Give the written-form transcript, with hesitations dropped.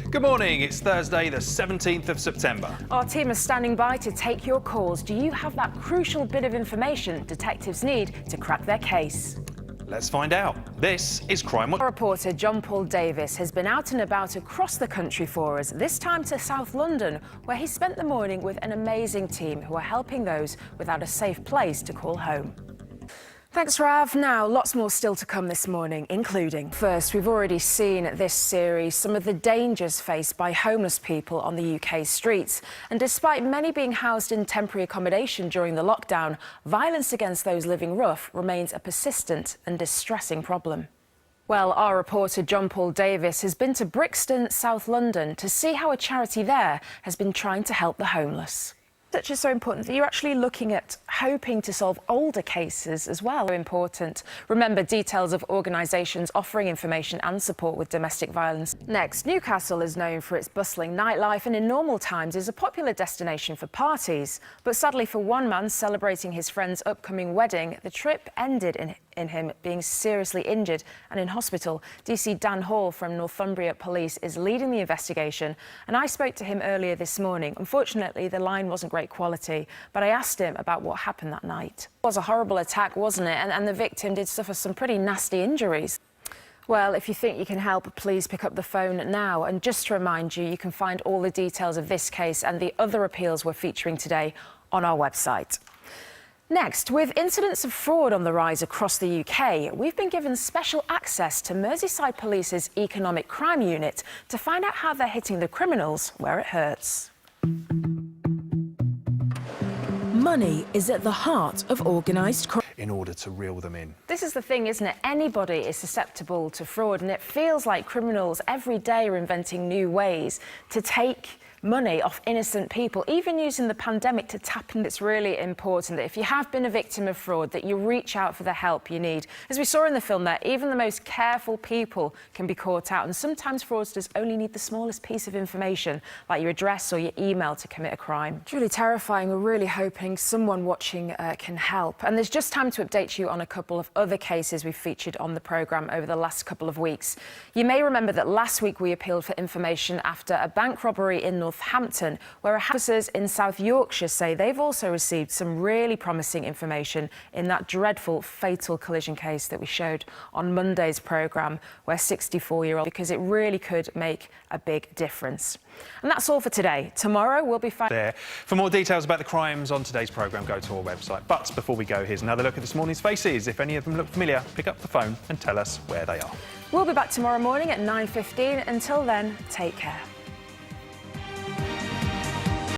Good morning, it's Thursday the 17th of September. Our team is standing by to take your calls. Do you have that crucial bit of information detectives need to crack their case? Let's find out. This is Crime Watch. Our reporter John Paul Davis has been out and about across the country for us, this time to South London, where he spent the morning with an amazing team who are helping those without a safe place to call home. Thanks, Rav. Now, lots more still to come this morning, including... First, we've already seen this series, some of the dangers faced by homeless people on the UK streets. And despite many being housed in temporary accommodation during the lockdown, violence against those living rough remains a persistent and distressing problem. Well, our reporter John Paul Davis has been to Brixton, South London, to see how a charity there has been trying to help the homeless. Such is so important that you're actually looking at hoping to solve older cases as well. Important. Remember details of organisations offering information and support with domestic violence. Next, Newcastle is known for its bustling nightlife and in normal times is a popular destination for parties. But sadly for one man celebrating his friend's upcoming wedding, the trip ended in him being seriously injured and in hospital. DC Dan Hall from Northumbria Police is leading the investigation, and I spoke to him earlier this morning. Unfortunately, the line wasn't great quality, but I asked him about what happened that night. It was a horrible attack, wasn't it? And the victim did suffer some pretty nasty injuries. Well, if you think you can help, please pick up the phone now. And just to remind you, you can find all the details of this case and the other appeals we're featuring today on our website. Next, with incidents of fraud on the rise across the UK, we've been given special access to Merseyside Police's Economic Crime Unit to find out how they're hitting the criminals where it hurts. Money is at the heart of organised crime. In order to reel them in. This is the thing, isn't it? Anybody is susceptible to fraud, and it feels like criminals every day are inventing new ways to take money off innocent people, even using the pandemic to tap in. It's really important that if you have been a victim of fraud, that you reach out for the help you need. As we saw in the film there, even the most careful people can be caught out, and sometimes fraudsters only need the smallest piece of information, like your address or your email, to commit a crime. It's really terrifying. We're really hoping someone watching can help. And there's just time to update you on a couple of other cases we've featured on the programme over the last couple of weeks. You may remember that last week we appealed for information after a bank robbery in Northampton, where officers in South Yorkshire say they've also received some really promising information in that dreadful fatal collision case that we showed on Monday's programme, where 64-year-old, because it really could make a big difference. And that's all for today. Tomorrow we'll be there. For more details about the crimes on today's programme, go to our website. But before we go, here's another look at this morning's faces. If any of them look familiar, pick up the phone and tell us where they are. We'll be back tomorrow morning at 9:15. Until then, take care.